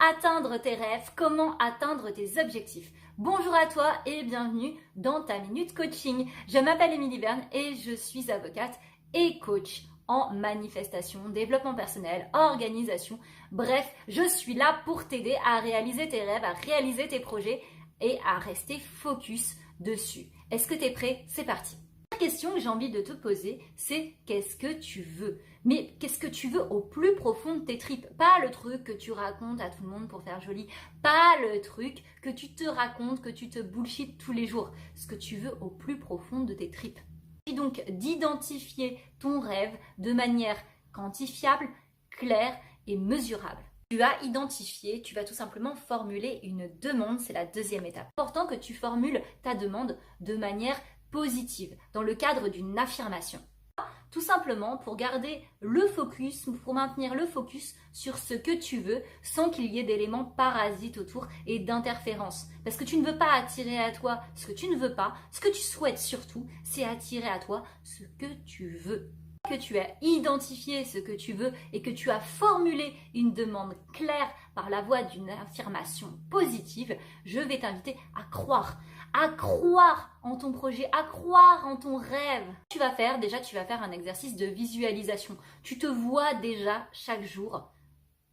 atteindre tes rêves, comment atteindre tes objectifs. Bonjour à toi et bienvenue dans ta Minute Coaching. Je m'appelle Émilie Berne et je suis avocate et coach en manifestation, développement personnel, organisation. Bref, je suis là pour t'aider à réaliser tes rêves, à réaliser tes projets et à rester focus dessus. Est-ce que tu es prêt? C'est parti. La question que j'ai envie de te poser, c'est qu'est-ce que tu veux? Mais qu'est-ce que tu veux au plus profond de tes tripes? Pas le truc que tu racontes à tout le monde pour faire joli, pas le truc que tu te racontes, que tu te bullshit tous les jours. Ce que tu veux au plus profond de tes tripes. Et donc d'identifier ton rêve de manière quantifiable, claire et mesurable. Tu as identifié, tu vas tout simplement formuler une demande, c'est la deuxième étape. C'est important que tu formules ta demande de manière positive, dans le cadre d'une affirmation. Tout simplement pour garder le focus, pour maintenir le focus sur ce que tu veux sans qu'il y ait d'éléments parasites autour et d'interférences. Parce que tu ne veux pas attirer à toi ce que tu ne veux pas, ce que tu souhaites surtout, c'est attirer à toi ce que tu veux. Que tu as identifié ce que tu veux et que tu as formulé une demande claire par la voie d'une affirmation positive, je vais t'inviter à croire en ton projet, à croire en ton rêve. Tu vas faire un exercice de visualisation. Tu te vois déjà chaque jour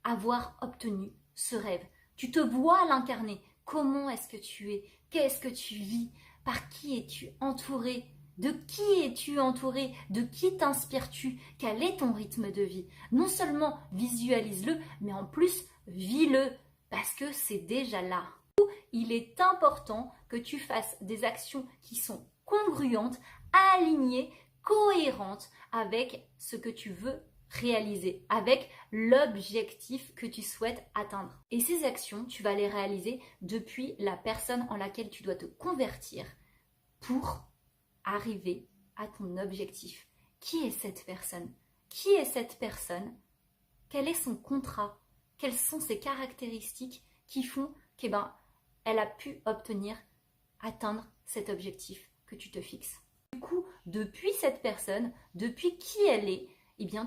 avoir obtenu ce rêve. Tu te vois l'incarner. Comment est-ce que tu es? Qu'est-ce que tu vis? Par qui es-tu entouré? De qui es-tu entouré? De qui t'inspires-tu? Quel est ton rythme de vie? Non seulement visualise-le, mais en plus vis-le, parce que c'est déjà là. Il est important que tu fasses des actions qui sont congruentes, alignées, cohérentes avec ce que tu veux réaliser, avec l'objectif que tu souhaites atteindre. Et ces actions, tu vas les réaliser depuis la personne en laquelle tu dois te convertir pour arriver à ton objectif. Qui est cette personne? Qui est cette personne? Quel est son contrat? Quelles sont ses caractéristiques qui font qu'elle a pu atteindre cet objectif que tu te fixes. Du coup, depuis cette personne, depuis qui elle est,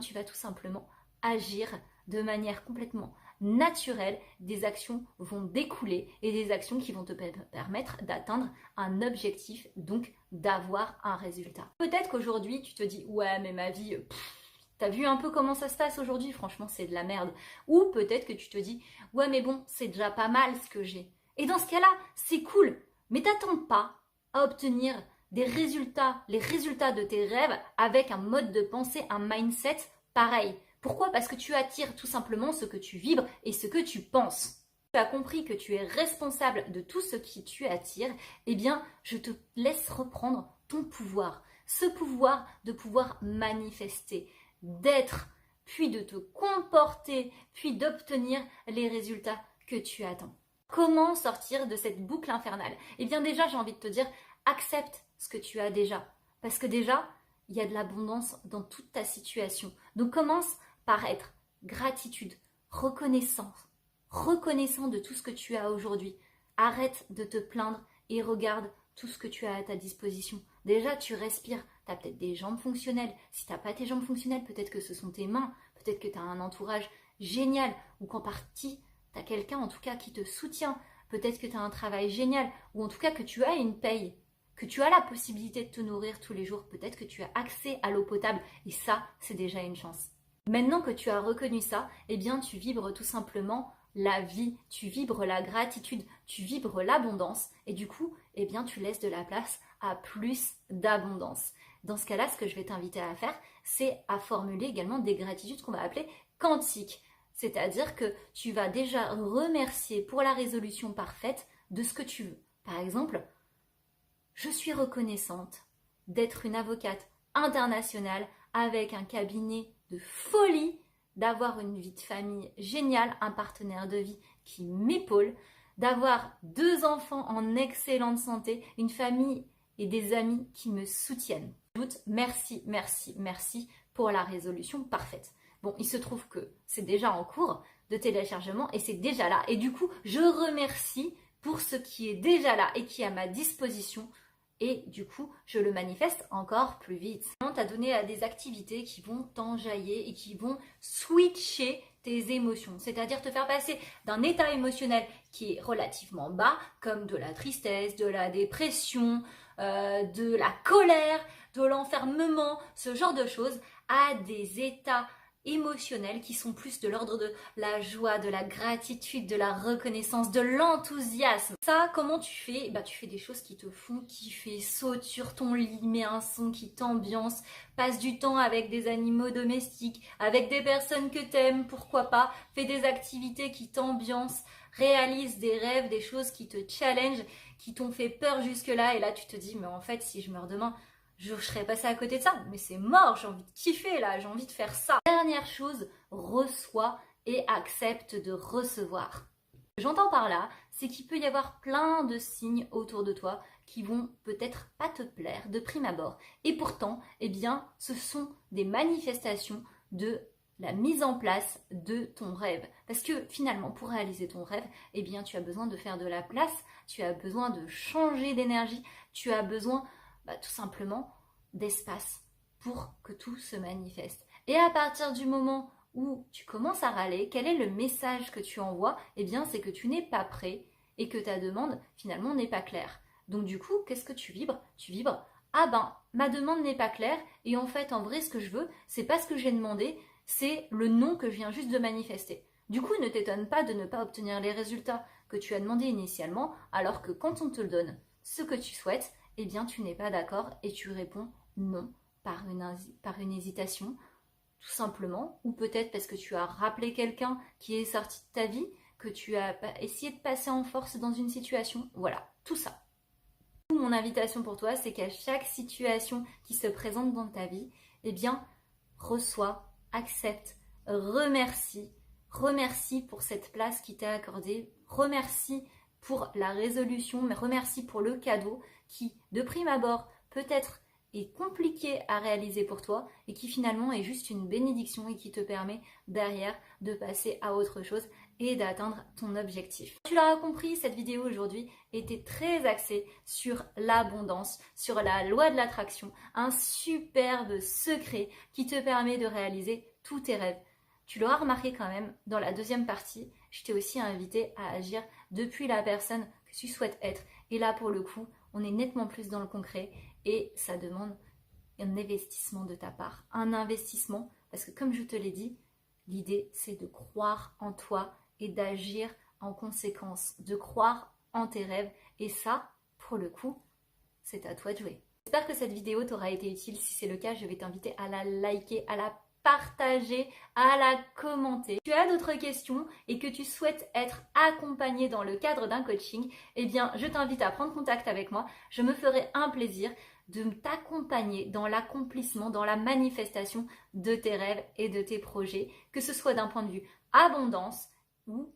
tu vas tout simplement agir de manière complètement naturelle. Des actions vont découler et des actions qui vont te permettre d'atteindre un objectif, donc d'avoir un résultat. Peut-être qu'aujourd'hui, tu te dis « Ouais, mais ma vie, t'as vu un peu comment ça se passe aujourd'hui? Franchement, c'est de la merde. » Ou peut-être que tu te dis « Ouais, mais bon, c'est déjà pas mal ce que j'ai. » Et dans ce cas-là, c'est cool, mais t'attends pas à obtenir des résultats, les résultats de tes rêves avec un mode de pensée, un mindset pareil. Pourquoi? Parce que tu attires tout simplement ce que tu vibres et ce que tu penses. Tu as compris que tu es responsable de tout ce qui tu attires, je te laisse reprendre ton pouvoir. Ce pouvoir de pouvoir manifester, d'être, puis de te comporter, puis d'obtenir les résultats que tu attends. Comment sortir de cette boucle infernale? Déjà, j'ai envie de te dire, accepte ce que tu as déjà. Parce que déjà, il y a de l'abondance dans toute ta situation. Donc commence par être gratitude, reconnaissant de tout ce que tu as aujourd'hui. Arrête de te plaindre et regarde tout ce que tu as à ta disposition. Déjà, tu respires. Tu as peut-être des jambes fonctionnelles. Si tu n'as pas tes jambes fonctionnelles, peut-être que ce sont tes mains. Peut-être que tu as un entourage génial ou qu'en partie, tu as quelqu'un en tout cas qui te soutient. Peut-être que tu as un travail génial ou en tout cas que tu as une paye, que tu as la possibilité de te nourrir tous les jours. Peut-être que tu as accès à l'eau potable et ça, c'est déjà une chance. Maintenant que tu as reconnu ça, tu vibres tout simplement la vie, tu vibres la gratitude, tu vibres l'abondance et du coup, tu laisses de la place à plus d'abondance. Dans ce cas-là, ce que je vais t'inviter à faire, c'est à formuler également des gratitudes qu'on va appeler quantiques. C'est-à-dire que tu vas déjà remercier pour la résolution parfaite de ce que tu veux. Par exemple, je suis reconnaissante d'être une avocate internationale avec un cabinet de folie, d'avoir une vie de famille géniale, un partenaire de vie qui m'épaule, d'avoir 2 enfants en excellente santé, une famille et des amis qui me soutiennent. Merci, merci, merci pour la résolution parfaite. Bon, il se trouve que c'est déjà en cours de téléchargement et c'est déjà là. Et du coup, je remercie pour ce qui est déjà là et qui est à ma disposition. Et du coup, je le manifeste encore plus vite. Tu as donné à des activités qui vont t'enjailler et qui vont switcher tes émotions, c'est-à-dire te faire passer d'un état émotionnel qui est relativement bas, comme de la tristesse, de la dépression, de la colère, de l'enfermement, ce genre de choses, à des états émotionnels qui sont plus de l'ordre de la joie, de la gratitude, de la reconnaissance, de l'enthousiasme. Ça, comment tu fais? Bah, tu fais des choses qui te font kiffer, saute sur ton lit, mets un son qui t'ambiance, passe du temps avec des animaux domestiques, avec des personnes que t'aimes, pourquoi pas, fais des activités qui t'ambiancent, réalise des rêves, des choses qui te challengent, qui t'ont fait peur jusque-là, et là tu te dis, mais en fait, si je meurs demain, je serais passée à côté de ça, mais c'est mort, j'ai envie de kiffer là, j'ai envie de faire ça. Dernière chose, reçois et accepte de recevoir. Ce que j'entends par là, c'est qu'il peut y avoir plein de signes autour de toi qui vont peut-être pas te plaire de prime abord. Et pourtant, eh bien, ce sont des manifestations de la mise en place de ton rêve. Parce que finalement, pour réaliser ton rêve, eh bien, tu as besoin de faire de la place, tu as besoin de changer d'énergie, tu as besoin tout simplement d'espace pour que tout se manifeste. Et à partir du moment où tu commences à râler, quel est le message que tu envoies? Eh bien, c'est que tu n'es pas prêt et que ta demande, finalement, n'est pas claire. Donc du coup, qu'est-ce que tu vibres? Tu vibres, ah ben, ma demande n'est pas claire et en fait, en vrai, ce que je veux, c'est pas ce que j'ai demandé, c'est le non que je viens juste de manifester. Du coup, ne t'étonne pas de ne pas obtenir les résultats que tu as demandé initialement, alors que quand on te le donne, ce que tu souhaites, eh bien tu n'es pas d'accord et tu réponds non par une hésitation, tout simplement, ou peut-être parce que tu as rappelé quelqu'un qui est sorti de ta vie, que tu as essayé de passer en force dans une situation, voilà, tout ça. Mon invitation pour toi, c'est qu'à chaque situation qui se présente dans ta vie, eh bien, reçois, accepte, remercie pour cette place qui t'est accordée, remercie pour la résolution, mais remercie pour le cadeau qui, de prime abord, peut-être est compliqué à réaliser pour toi et qui finalement est juste une bénédiction et qui te permet derrière de passer à autre chose et d'atteindre ton objectif. Tu l'auras compris, cette vidéo aujourd'hui était très axée sur l'abondance, sur la loi de l'attraction, un superbe secret qui te permet de réaliser tous tes rêves. Tu l'auras remarqué quand même, dans la deuxième partie, je t'ai aussi invité à agir depuis la personne que tu souhaites être. Et là, pour le coup, on est nettement plus dans le concret et ça demande un investissement de ta part. Un investissement, parce que comme je te l'ai dit, l'idée, c'est de croire en toi et d'agir en conséquence, de croire en tes rêves. Et ça, pour le coup, c'est à toi de jouer. J'espère que cette vidéo t'aura été utile. Si c'est le cas, je vais t'inviter à la liker, à la partager, à la commenter. Si tu as d'autres questions et que tu souhaites être accompagné dans le cadre d'un coaching, eh bien, je t'invite à prendre contact avec moi. Je me ferai un plaisir de t'accompagner dans l'accomplissement, dans la manifestation de tes rêves et de tes projets, que ce soit d'un point de vue abondance ou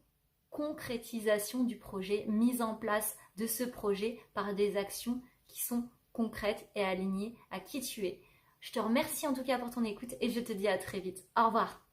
concrétisation du projet, mise en place de ce projet par des actions qui sont concrètes et alignées à qui tu es. Je te remercie en tout cas pour ton écoute et je te dis à très vite. Au revoir.